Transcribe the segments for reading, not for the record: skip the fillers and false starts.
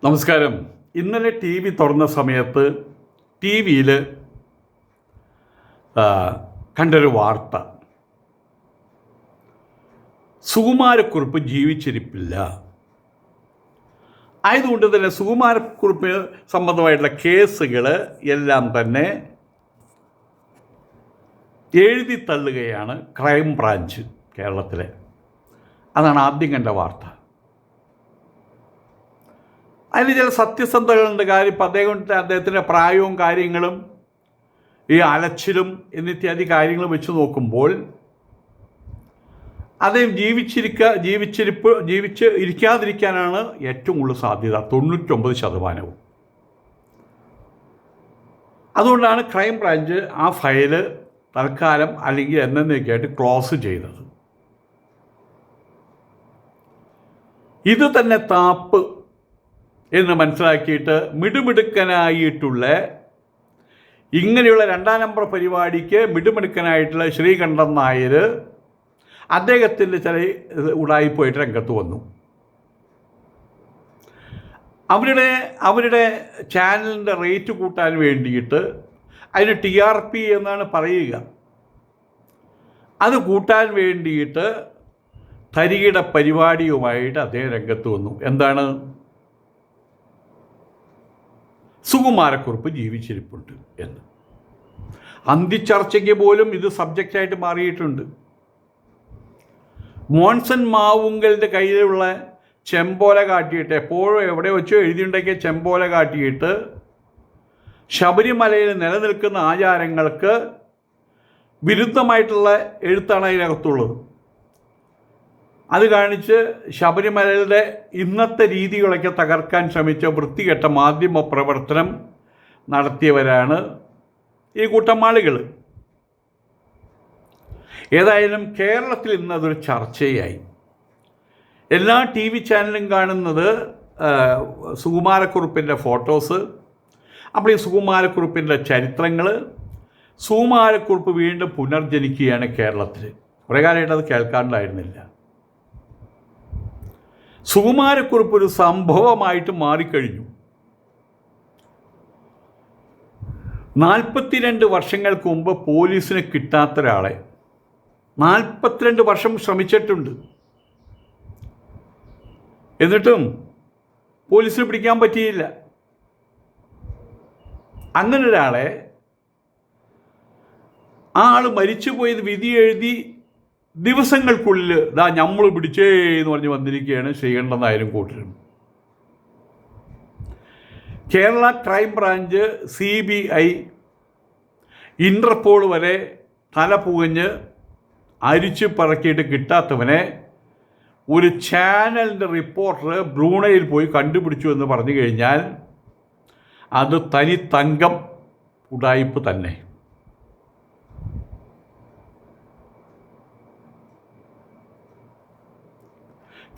നമസ്കാരം. ഇന്നലെ T V തുറന്ന സമയത്ത് ടി വിയിൽ കണ്ടൊരു വാർത്ത, സുകുമാരക്കുറുപ്പ് ജീവിച്ചിരിപ്പില്ല. ആയതുകൊണ്ട് തന്നെ സുകുമാരക്കുറുപ്പ് സംബന്ധമായിട്ടുള്ള കേസുകൾ എല്ലാം തന്നെ എഴുതി തള്ളുകയാണ് ക്രൈം ബ്രാഞ്ച് കേരളത്തിലെ. അതാണ് ആദ്യം കണ്ട വാർത്ത. അതിന് ചില സത്യസന്ധതകളുണ്ട്. കാര്യം ഇപ്പം അദ്ദേഹത്തിൻ്റെ പ്രായവും കാര്യങ്ങളും ഈ അലച്ചിലും എന്നിത്യാദി കാര്യങ്ങൾ വെച്ച് നോക്കുമ്പോൾ അദ്ദേഹം ജീവിച്ച് ഇരിക്കാതിരിക്കാനാണ് ഏറ്റവും കൂടുതൽ സാധ്യത, 99%. അതുകൊണ്ടാണ് ക്രൈം ബ്രാഞ്ച് ആ ഫയല് തൽക്കാലം അല്ലെങ്കിൽ എന്നേക്കായിട്ട് ക്ലോസ് ചെയ്തത്. ഇത് തന്നെ താപ്പ് എന്ന് മനസ്സിലാക്കിയിട്ട് മിടുമിടുക്കനായിട്ടുള്ള ഇങ്ങനെയുള്ള 2-ാം നമ്പർ പരിപാടിക്ക് മിടുമിടുക്കനായിട്ടുള്ള ശ്രീകണ്ഠൻ നായർ അദ്ദേഹത്തിൻ്റെ ചില ഉടായിപ്പോയിട്ട് രംഗത്ത് വന്നു. അവരുടെ ചാനലിൻ്റെ റേറ്റ് കൂട്ടാൻ വേണ്ടിയിട്ട് അതിന് TRP എന്നാണ് പറയുക, അത് കൂട്ടാൻ വേണ്ടിയിട്ട് തരികിട പരിപാടിയുമായിട്ട് അദ്ദേഹം രംഗത്ത് വന്നു. എന്താണ്? സുകുമാരക്കുറുപ്പ് ജീവിച്ചിരിപ്പുണ്ട് എന്ന്. അന്തിച്ചർച്ചയ്ക്ക് പോലും ഇത് സബ്ജക്റ്റായിട്ട് മാറിയിട്ടുണ്ട്. മോൻസൺ മാവുങ്കലിൻ്റെ കയ്യിലുള്ള ചെമ്പോല കാട്ടിയിട്ട്, എപ്പോഴും എവിടെ വെച്ചോ എഴുതിയുണ്ടാക്കിയ ചെമ്പോല കാട്ടിയിട്ട് ശബരിമലയിൽ നിലനിൽക്കുന്ന ആചാരങ്ങൾക്ക് വിരുദ്ധമായിട്ടുള്ള എഴുത്താണ് അതിനകത്തുള്ളത്. അത് കാണിച്ച് ശബരിമലയുടെ ഇന്നത്തെ രീതികളൊക്കെ തകർക്കാൻ ശ്രമിച്ച വൃത്തികെട്ട മാധ്യമ പ്രവർത്തനം നടത്തിയവരാണ് ഈ കൂട്ടം ആളുകൾ. ഏതായാലും കേരളത്തിൽ ഇന്നതൊരു ചർച്ചയായി. എല്ലാ TV ചാനലും കാണുന്നത് സുകുമാരക്കുറുപ്പിൻ്റെ ഫോട്ടോസ്, അപ്പോൾ ഈ സുകുമാരക്കുറുപ്പിൻ്റെ ചരിത്രങ്ങൾ. സുകുമാരക്കുറുപ്പ് വീണ്ടും പുനർജനിക്കുകയാണ് കേരളത്തിൽ. കുറേ കാലമായിട്ട് അത് കേൾക്കാണ്ടായിരുന്നില്ല. സുകുമാരക്കുറുപ്പ് ഒരു സംഭവമായിട്ട് മാറിക്കഴിഞ്ഞു. 42 വർഷങ്ങൾക്ക് മുമ്പ് പോലീസിന് കിട്ടാത്ത ഒരാളെ 42 വർഷം ശ്രമിച്ചിട്ടുണ്ട്. എന്നിട്ടും പോലീസിന് പിടിക്കാൻ പറ്റിയില്ല. അങ്ങനെ ഒരാളെ ആ ആൾ മരിച്ചുപോയത് വിധി എഴുതി ദിവസങ്ങൾക്കുള്ളിൽ നമ്മൾ പിടിച്ചേ എന്ന് പറഞ്ഞ് വന്നിരിക്കുകയാണ് ശ്രീകണ്ഠൻ നായരും കൂട്ടരും. Kerala crime branch, CBI, Interpol വരെ തല പുകഞ്ഞ് അരിച്ചു പറക്കിയിട്ട് കിട്ടാത്തവനെ ഒരു ചാനലിൻ്റെ റിപ്പോർട്ടർ ബ്രൂണയിൽ പോയി കണ്ടുപിടിച്ചു എന്ന് പറഞ്ഞു കഴിഞ്ഞാൽ അത് തനി തങ്കം ഉടായിപ്പ് തന്നെ.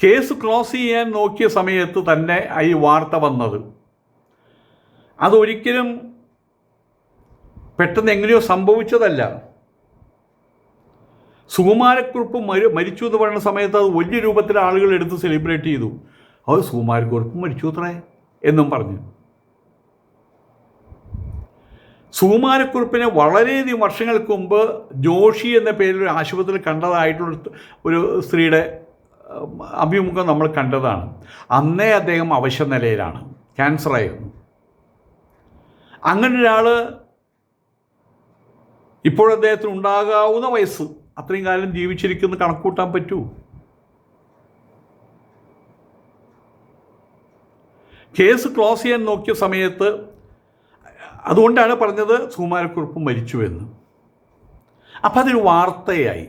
കേസ് ക്ലോസ് ചെയ്യാൻ നോക്കിയ സമയത്ത് തന്നെ ഈ വാർത്ത വന്നത്. അതൊരിക്കലും പെട്ടെന്ന് എങ്ങനെയോ സംഭവിച്ചതല്ല. സുകുമാരക്കുറുപ്പ് മരിച്ചു എന്ന് പറയുന്ന സമയത്ത് അത് വലിയ രൂപത്തിൽ ആളുകൾ എടുത്ത് സെലിബ്രേറ്റ് ചെയ്തു. അത് സുകുമാരക്കുറുപ്പ് മരിച്ചു അത്രേ എന്നും പറഞ്ഞു. സുകുമാരക്കുറുപ്പിനെ വളരെയധികം വർഷങ്ങൾക്ക് മുമ്പ് ജോഷി എന്ന പേരിൽ ഒരു ആശുപത്രിയിൽ കണ്ടതായിട്ടുള്ള ഒരു സ്ത്രീയുടെ അഭിമുഖം നമ്മൾ കണ്ടതാണ്. അന്നേ അദ്ദേഹം അവശ നിലയിലാണ്, ക്യാൻസറായിരുന്നു. അങ്ങനെ ഒരാൾ ഇപ്പോഴദ്ദേഹത്തിന് ഉണ്ടാകാവുന്ന വയസ്സ്, അത്രയും കാലം ജീവിച്ചിരിക്കുന്ന കണക്കൂട്ടാൻ പറ്റൂ? കേസ് ക്ലോസ് ചെയ്യാൻ നോക്കിയ സമയത്ത് അതുകൊണ്ടാണ് പറഞ്ഞത് സുകുമാരക്കുറുപ്പ് മരിച്ചു എന്ന്. അപ്പം അതൊരു വാർത്തയായി.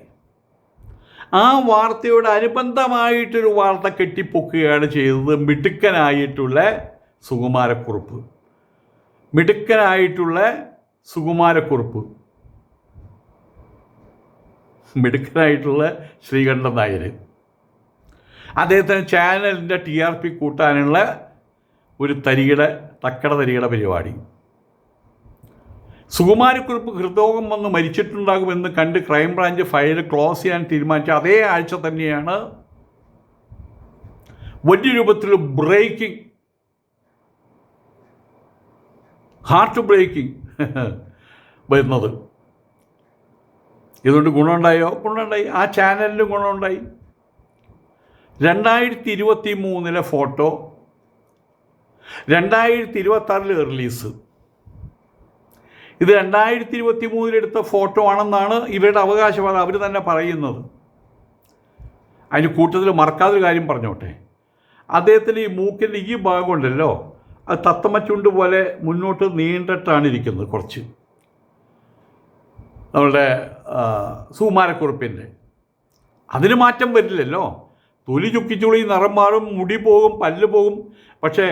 ആ വാർത്തയോട് അനുബന്ധമായിട്ടൊരു വാർത്ത കെട്ടിപ്പൊക്കുകയാണ് ചെയ്തത്. മിടുക്കനായിട്ടുള്ള സുകുമാരക്കുറുപ്പ് മിടുക്കനായിട്ടുള്ള ശ്രീകണ്ഠൻ നായർ, അദ്ദേഹത്തിന് ചാനലിൻ്റെ TRP കൂട്ടാനുള്ള ഒരു തക്കട തരികിട പരിപാടി. സുകുമാരക്കുറുപ്പ് ഹൃദ്രോഗം വന്ന് മരിച്ചിട്ടുണ്ടാകുമെന്ന് കണ്ട് ക്രൈംബ്രാഞ്ച് ഫയൽ ക്ലോസ് ചെയ്യാൻ തീരുമാനിച്ച അതേ ആഴ്ച തന്നെയാണ് വലിയ രൂപത്തിൽ ബ്രേക്കിംഗ് ഹാർട്ട് ബ്രേക്കിംഗ് വരുന്നത്. ഇതുകൊണ്ട് ഗുണമുണ്ടായോ? ഗുണമുണ്ടായി. ആ ചാനലിന് ഗുണമുണ്ടായി. 2023 ഫോട്ടോ 2026 റിലീസ്. ഇത് 2023 എടുത്ത ഫോട്ടോ ആണെന്നാണ് ഇവരുടെ അവകാശവാദം. അവർ തന്നെ പറയുന്നത്. അതിന് കൂട്ടത്തിൽ മറക്കാതൊരു കാര്യം പറഞ്ഞോട്ടെ. അദ്ദേഹത്തിന് ഈ മൂക്കിൻ്റെ ഈ ഭാഗമുണ്ടല്ലോ, അത് തത്തമ്മച്ചുണ്ട് പോലെ മുന്നോട്ട് നീണ്ടിട്ടാണ് ഇരിക്കുന്നത്. കുറച്ച് നമ്മളുടെ സുകുമാരക്കുറുപ്പിൻ്റെ അതിന് മാറ്റം വരില്ലല്ലോ. തൊലി ചുക്കിച്ചുളി, നിറം മാറും, മുടി പോകും, പല്ല് പോകും. പക്ഷേ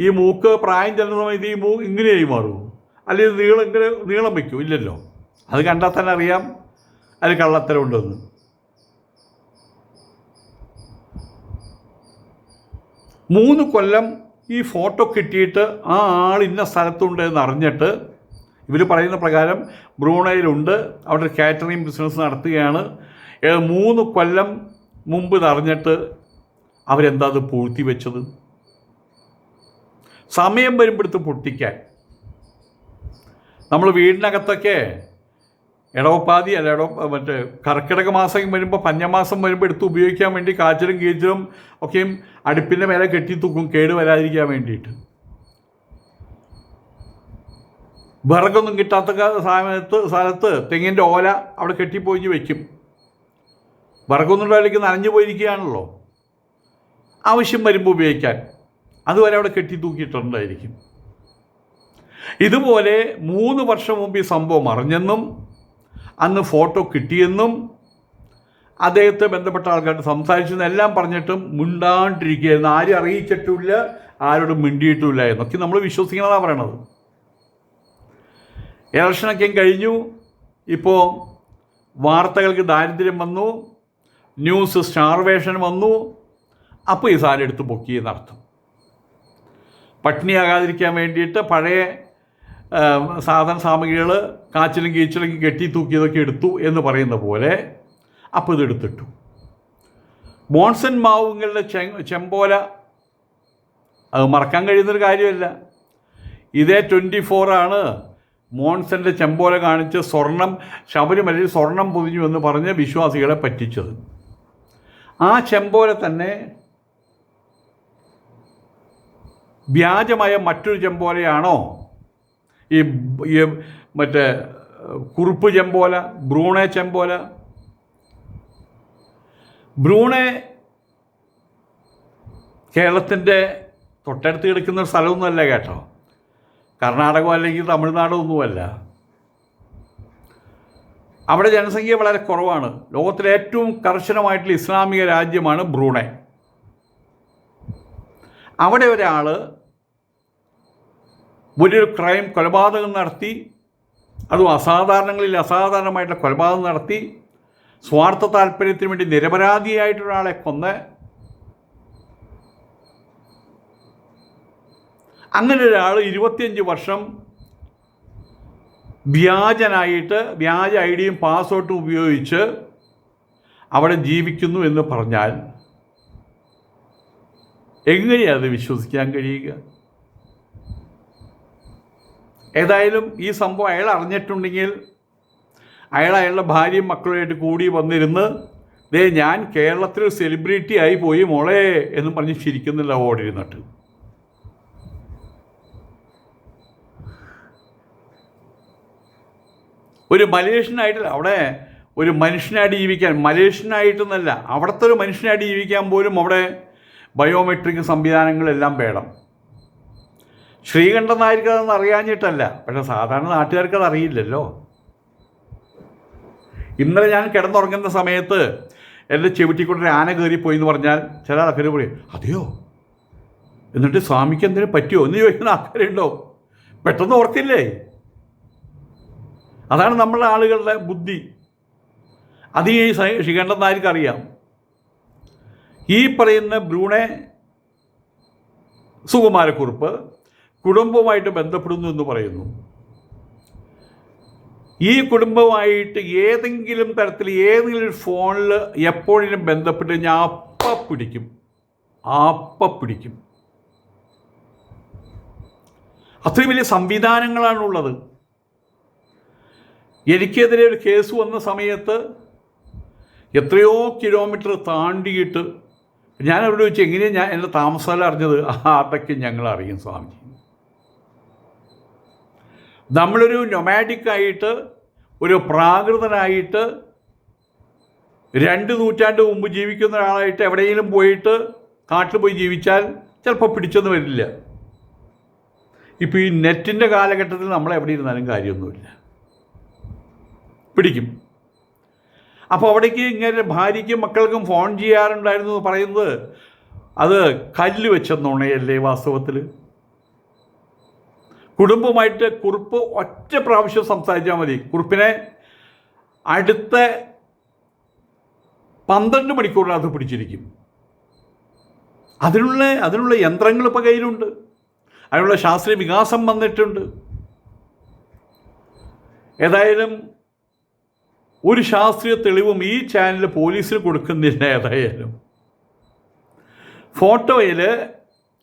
ഈ മൂക്ക് പ്രായം ചെല്ലുന്ന സമയത്ത് ഈ ഇങ്ങനെയായി മാറും. അല്ലെങ്കിൽ ഇങ്ങനെ നീളം വയ്ക്കും? ഇല്ലല്ലോ. അത് കണ്ടാൽ തന്നെ അറിയാം അതിൽ കള്ളത്തരം ഉണ്ടെന്ന്. മൂന്ന് കൊല്ലം ഈ ഫോട്ടോ കിട്ടിയിട്ട് ആ ആൾ ഇന്ന സ്ഥലത്തുണ്ട് എന്ന് അറിഞ്ഞിട്ട് ഇവർ പറയുന്ന പ്രകാരം ബ്രൂണയിലുണ്ട്, അവിടെ ഒരു കാറ്ററിംഗ് ബിസിനസ് നടത്തുകയാണ്. 3 കൊല്ലം മുമ്പ് ഇതറിഞ്ഞിട്ട് അവരെന്താ അത് പൂഴ്ത്തി വെച്ചത്? സമയം വരുമ്പോഴത്ത് പൊട്ടിക്കാൻ. നമ്മൾ വീടിനകത്തൊക്കെ ഇടവപ്പാതി അല്ല മറ്റേ കർക്കിടക മാസം വരുമ്പോൾ, പഞ്ഞമാസം വരുമ്പോൾ എടുത്ത് ഉപയോഗിക്കാൻ വേണ്ടി കാച്ചിലും കീച്ചിലും ഒക്കെയും അടുപ്പിൻ്റെ മേലെ കെട്ടി തൂക്കും, കേട് വരാതിരിക്കാൻ വേണ്ടിയിട്ട്. വിറകൊന്നും കിട്ടാത്ത സ്ഥലത്ത് തെങ്ങിൻ്റെ ഓല അവിടെ കെട്ടിപ്പോയി വയ്ക്കും. വിറകൊന്നും അതിലേക്ക് നനഞ്ഞു പോയിരിക്കുകയാണല്ലോ, ആവശ്യം വരുമ്പോൾ ഉപയോഗിക്കാൻ. അതുവരെ അവിടെ കെട്ടി തൂക്കിയിട്ടുണ്ടായിരിക്കും. ഇതുപോലെ 3 വർഷം മുമ്പ് ഈ സംഭവം അറിഞ്ഞെന്നും അന്ന് ഫോട്ടോ കിട്ടിയെന്നും അദ്ദേഹത്തെ ബന്ധപ്പെട്ട ആൾക്കാർ സംസാരിച്ചെന്നും എല്ലാം പറഞ്ഞിട്ടും മിണ്ടാണ്ടിരിക്കുകയായിരുന്നു. ആരും അറിയിച്ചിട്ടുമില്ല, ആരോടും മിണ്ടിയിട്ടുമില്ല എന്നൊക്കെ നമ്മൾ വിശ്വസിക്കണമെന്നാണ് പറയണത്. ഇലക്ഷനൊക്കെ കഴിഞ്ഞു. ഇപ്പോൾ വാർത്തകൾക്ക് ദാരിദ്ര്യം വന്നു, ന്യൂസ് സ്റ്റാർവേഷൻ വന്നു. അപ്പോൾ ഈ സാധനം എടുത്ത് പൊക്കിയെന്നർത്ഥം. പട്ടിണിയാകാതിരിക്കാൻ വേണ്ടിയിട്ട് പഴയ സാധന സാമഗ്രികൾ കാച്ചിലും കീച്ചിലും കെട്ടി തൂക്കിയതൊക്കെ എടുത്തു എന്ന് പറയുന്ന പോലെ അപ്പോൾ ഇതെടുത്തിട്ടു. ബോൺസൺ മാവുങ്ങളുടെ ചെമ്പോല, അത് മറക്കാൻ കഴിയുന്നൊരു കാര്യമല്ല. ഇതേ 24 മോൺസൻ്റെ ചെമ്പോല കാണിച്ച് ശബരിമലയിൽ സ്വർണം പൊതിഞ്ഞു എന്ന് പറഞ്ഞ് വിശ്വാസികളെ പറ്റിച്ചത്. ആ ചെമ്പോല തന്നെ വ്യാജമായ മറ്റൊരു ചെമ്പോലയാണോ ഈ മറ്റേ കുറുപ്പ് ചെമ്പോല, ബ്രൂണെ ചെമ്പോല? ബ്രൂണെ കേരളത്തിൻ്റെ തൊട്ടടുത്ത് കിടക്കുന്ന ഒരു സ്ഥലമൊന്നുമല്ല കേട്ടോ. കർണാടകം അല്ലെങ്കിൽ തമിഴ്നാടോ ഒന്നുമല്ല. അവിടെ ജനസംഖ്യ വളരെ കുറവാണ്. ലോകത്തിലെ ഏറ്റവും കർശനമായിട്ടുള്ള ഇസ്ലാമിക രാജ്യമാണ് ബ്രൂണൈ. അവിടെ ഒരാൾ വലിയൊരു കൊലപാതകം നടത്തി, അതും അസാധാരണമായിട്ടുള്ള കൊലപാതകം നടത്തി, സ്വാർത്ഥ താല്പര്യത്തിന് വേണ്ടി നിരപരാധിയായിട്ടൊരാളെ കൊന്ന്, അങ്ങനെ ഒരാൾ 25 വർഷം വ്യാജനായിട്ട് വ്യാജ ഐഡിയും പാസ്വേർഡും ഉപയോഗിച്ച് അവിടെ ജീവിക്കുന്നു എന്ന് പറഞ്ഞാൽ എങ്ങനെയാണ് അത് വിശ്വസിക്കാൻ കഴിയുക? ഏതായാലും ഈ സംഭവം അയാൾ അറിഞ്ഞിട്ടുണ്ടെങ്കിൽ അയാളുടെ ഭാര്യയും മക്കളുമായിട്ട് കൂടി വന്നിരുന്ന്, ഞാൻ കേരളത്തിലൊരു സെലിബ്രിറ്റി ആയി പോയി മോളെ എന്ന് പറഞ്ഞ് ചിരിക്കുന്നില്ല ഓടിയിരുന്നിട്ട്. ഒരു മലേഷ്യനായിട്ടല്ല, അവിടെ ഒരു മനുഷ്യനായിട്ട് ജീവിക്കാൻ, മലേഷ്യനായിട്ടെന്നല്ല, അവിടുത്തെ ഒരു മനുഷ്യനായിട്ട് ജീവിക്കാൻ പോലും അവിടെ ബയോമെട്രിക് സംവിധാനങ്ങളെല്ലാം വേണം. ശ്രീകണ്ഠൻ നായർക്ക് അതൊന്നും അറിയാഞ്ഞിട്ടല്ല, പക്ഷേ സാധാരണ നാട്ടുകാർക്കത് അറിയില്ലല്ലോ. ഇന്നലെ ഞാൻ കിടന്നുറങ്ങുന്ന സമയത്ത് എൻ്റെ ചെവിട്ടിക്കൊണ്ടൊരു ആന കയറിപ്പോയി എന്ന് പറഞ്ഞാൽ ചില ആൾക്കാർ പറയും, അതെയോ, എന്നിട്ട് സ്വാമിക്ക് എന്തിനും പറ്റുമോ എന്ന് ചോദിക്കുന്ന ആൾക്കാരുണ്ടോ? പെട്ടെന്ന് ഓർത്തില്ലേ? അതാണ് നമ്മളുടെ ആളുകളുടെ ബുദ്ധി. അത് ഈ ശ്രീകണ്ഠൻ നായർക്ക് അറിയാം. ഈ പറയുന്ന ബ്രൂണെ സുകുമാരക്കുറുപ്പ് കുടുംബവുമായിട്ട് ബന്ധപ്പെടുന്നു എന്ന് പറയുന്നു. ഈ കുടുംബമായിട്ട് ഏതെങ്കിലും തരത്തിൽ ഏതെങ്കിലും ഒരു ഫോണിൽ എപ്പോഴും ബന്ധപ്പെട്ട് ഞാൻ അപ്പം പിടിക്കും. അത്രയും വലിയ സംവിധാനങ്ങളാണുള്ളത്. എനിക്കെതിരെ ഒരു കേസ് വന്ന സമയത്ത് എത്രയോ കിലോമീറ്റർ താണ്ടിയിട്ട് ഞാൻ അവിടെ വെച്ച് എങ്ങനെയാണ് ഞാൻ എൻ്റെ താമസസ്ഥലം അറിഞ്ഞത്? അതൊക്കെ ഞങ്ങൾ അറിയും സ്വാമിജി. നമ്മളൊരു നൊമാഡിക്കായിട്ട്, ഒരു പ്രാകൃതനായിട്ട്, 2 നൂറ്റാണ്ട് മുമ്പ് ജീവിക്കുന്ന ഒരാളായിട്ട് എവിടെയെങ്കിലും പോയിട്ട് കാട്ടിൽ പോയി ജീവിച്ചാൽ ചിലപ്പോൾ പിടിച്ചൊന്നും വരില്ല. ഇപ്പോൾ ഈ നെറ്റിൻ്റെ കാലഘട്ടത്തിൽ നമ്മൾ എവിടെ ഇരുന്നാലും കാര്യമൊന്നുമില്ല, പിടിക്കും. അപ്പോൾ അവിടേക്ക് ഇങ്ങനെ ഭാര്യയ്ക്കും മക്കൾക്കും ഫോൺ ചെയ്യാറുണ്ടായിരുന്നു എന്ന് പറയുന്നത് അത് കല്ല് വെച്ച നുണയല്ലേ വാസ്തവത്തിൽ? കുടുംബമായിട്ട് കുറിപ്പ് ഒറ്റ പ്രാവശ്യം സംസാരിച്ചാൽ മതി, കുറിപ്പിനെ അടുത്ത 12 മണിക്കൂറിനകത്ത് പിടിച്ചിരിക്കും. അതിനുള്ള യന്ത്രങ്ങൾ ഇപ്പോൾ കയ്യിലുണ്ട്, അതിനുള്ള ശാസ്ത്രീയ വികാസം വന്നിട്ടുണ്ട്. ഏതായാലും ഒരു ശാസ്ത്രീയ തെളിവും ഈ ചാനൽ പോലീസിന് കൊടുക്കുന്നില്ല. ഏതായാലും ഫോട്ടോയിൽ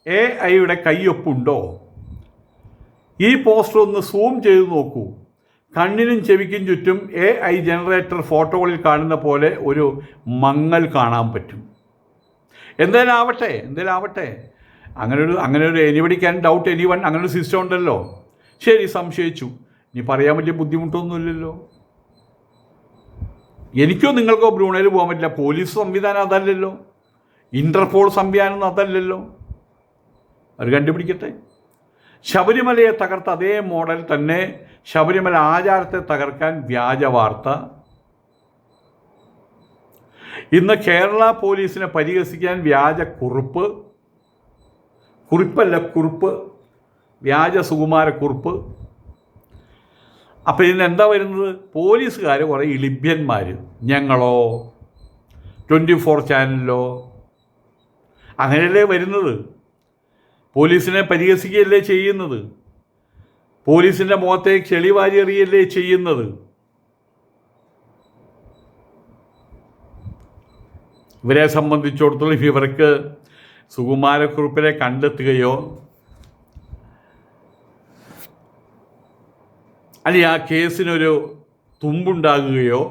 AI കയ്യൊപ്പുണ്ടോ? ഈ പോസ്റ്റർ ഒന്ന് സൂം ചെയ്ത് നോക്കൂ. കണ്ണിനും ചെവിക്കും ചുറ്റും AI ജനറേറ്റർ ഫോട്ടോകളിൽ കാണുന്ന പോലെ ഒരു മങ്ങൽ കാണാൻ പറ്റും. എന്തായാലും ആവട്ടെ, അങ്ങനെ ഒരു എനിബഡി ക്യാൻ ഡൗട്ട് എനിവൺ, അങ്ങനെ ഒരു സിസ്റ്റം ഉണ്ടല്ലോ. ശരി, സംശയിച്ചു, ഇനി പറയാൻ വലിയ ബുദ്ധിമുട്ടൊന്നുമില്ലല്ലോ. എനിക്കോ നിങ്ങൾക്കോ ബ്രൂണയിൽ പോകാൻ പറ്റില്ല. പോലീസ് സംവിധാനം അതല്ലല്ലോ, ഇൻ്റർപോൾ സംവിധാനം അതല്ലല്ലോ. അവർ കണ്ടുപിടിക്കട്ടെ. ശബരിമലയെ തകർത്ത അതേ മോഡൽ തന്നെ ശബരിമല ആചാരത്തെ തകർക്കാൻ വ്യാജ വാർത്ത. ഇന്ന് കേരള പോലീസിനെ പരിഹസിക്കാൻ വ്യാജ കുറിപ്പ്, വ്യാജ സുകുമാരക്കുറിപ്പ്. അപ്പോൾ ഇതിന് എന്താ വരുന്നത്? പോലീസുകാർ കുറേ ഇളിഭ്യന്മാർ. ഞങ്ങളോ 24 ചാനലിലോ അങ്ങനെയല്ലേ വരുന്നത്? പോലീസിനെ പരിഹസിക്കുകയല്ലേ ചെയ്യുന്നത്? പോലീസിൻ്റെ മുഖത്തേക്ക് ചെളി വാരി എറിയല്ലേ ചെയ്യുന്നത്? ഇവരെ സംബന്ധിച്ചിടത്തോളം ഇവർക്ക് സുകുമാരക്കുറിപ്പിനെ കണ്ടെത്തുകയോ അല്ലെങ്കിൽ ആ കേസിനൊരു തുമ്പുണ്ടാകുകയോ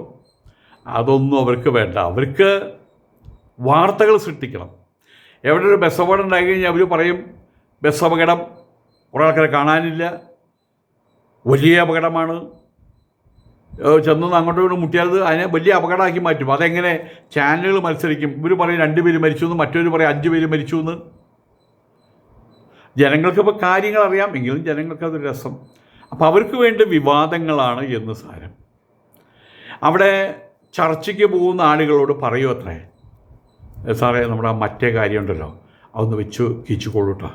അതൊന്നും അവർക്ക് വേണ്ട. അവർക്ക് വാർത്തകൾ സൃഷ്ടിക്കണം. എവിടെ ഒരു ബസ് അപകടം ഉണ്ടായി കഴിഞ്ഞാൽ അവർ പറയും ബസ് അപകടം, കുറേ ആൾക്കാരെ കാണാനില്ല, വലിയ അപകടമാണ്, ചെന്നൊന്ന് അങ്ങോട്ടും ഇങ്ങോട്ടും മുട്ടിയാൽ അതിനെ വലിയ അപകടമാക്കി മാറ്റും. അതെങ്ങനെ? ചാനലുകൾ മത്സരിക്കും. ഇവർ പറയും 2 പേര് മരിച്ചു എന്ന്, മറ്റൊരു പറയും 5 പേര് മരിച്ചു എന്ന്. ജനങ്ങൾക്കിപ്പോൾ കാര്യങ്ങൾ അറിയാം, എങ്കിലും ജനങ്ങൾക്കതൊരു രസം. അപ്പോൾ അവർക്ക് വേണ്ടി വിവാദങ്ങളാണ് എന്ന് സാരം. അവിടെ ചർച്ചയ്ക്ക് പോകുന്ന ആളുകളോട് പറയൂ അത്രേ, സാറേ നമ്മുടെ മറ്റേ കാര്യമുണ്ടല്ലോ അതൊന്ന് വെച്ച് കിച്ചുകൊള്ളൂട്ടോ,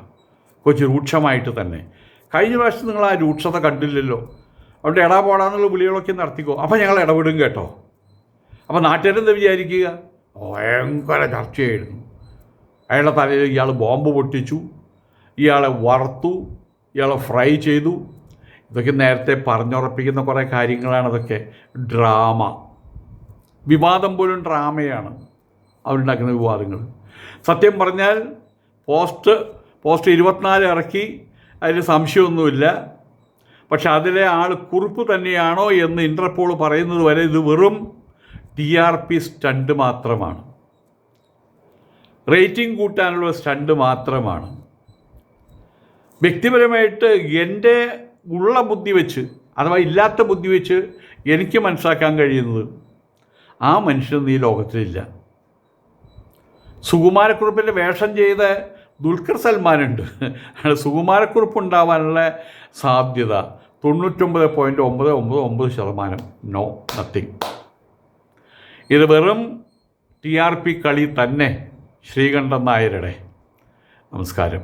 കുറച്ച് രൂക്ഷമായിട്ട് തന്നെ. കഴിഞ്ഞ പ്രാവശ്യം നിങ്ങൾ ആ രൂക്ഷത കണ്ടില്ലല്ലോ, അവിടെ പോടാന്നുള്ള വിളികളൊക്കെ നടത്തിക്കോ. അപ്പോൾ ഞങ്ങൾ ഇടപെടും കേട്ടോ. അപ്പോൾ നാട്ടുകാരെന്താ വിചാരിക്കുക? ഭയങ്കര ചർച്ചയായിരുന്നു. അയാളുടെ തലയിൽ ഇയാൾ ബോംബ് പൊട്ടിച്ചു, ഇയാളെ വറുത്തു, ഇയാളെ ഫ്രൈ ചെയ്തു. ഇതൊക്കെ നേരത്തെ പറഞ്ഞുറപ്പിക്കുന്ന കുറേ കാര്യങ്ങളാണ്. അതൊക്കെ ഡ്രാമ, വിവാദം പോലും ഡ്രാമയാണ് അവരുണ്ടാക്കുന്ന വിവാദങ്ങൾ. സത്യം പറഞ്ഞാൽ പോസ്റ്റ് 24 ഇറക്കി, അതിൽ സംശയമൊന്നുമില്ല. പക്ഷെ അതിലെ ആൾ കുറിപ്പ് തന്നെയാണോ എന്ന് ഇൻ്റർപോൾ പറയുന്നത് വരെ ഇത് വെറും TRP സ്റ്റണ്ട് മാത്രമാണ്, റേറ്റിംഗ് കൂട്ടാനുള്ള സ്റ്റണ്ട് മാത്രമാണ്. വ്യക്തിപരമായിട്ട് എൻ്റെ ഉള്ള ബുദ്ധി വെച്ച്, അഥവാ ഇല്ലാത്ത ബുദ്ധി വെച്ച് എനിക്ക് മനസ്സിലാക്കാൻ കഴിയുന്നത് ആ മനുഷ്യൻ ഈ ലോകത്തിലില്ല. സുകുമാരക്കുറിപ്പിൻ്റെ വേഷം ചെയ്ത ദുൽഖർ സൽമാനുണ്ട്. സുകുമാരക്കുറിപ്പ് ഉണ്ടാവാനുള്ള സാധ്യത 99.999%. No, nothing. ഇത് വെറും TRP കളി തന്നെ ശ്രീകണ്ഠൻ നായരുടെ. നമസ്കാരം.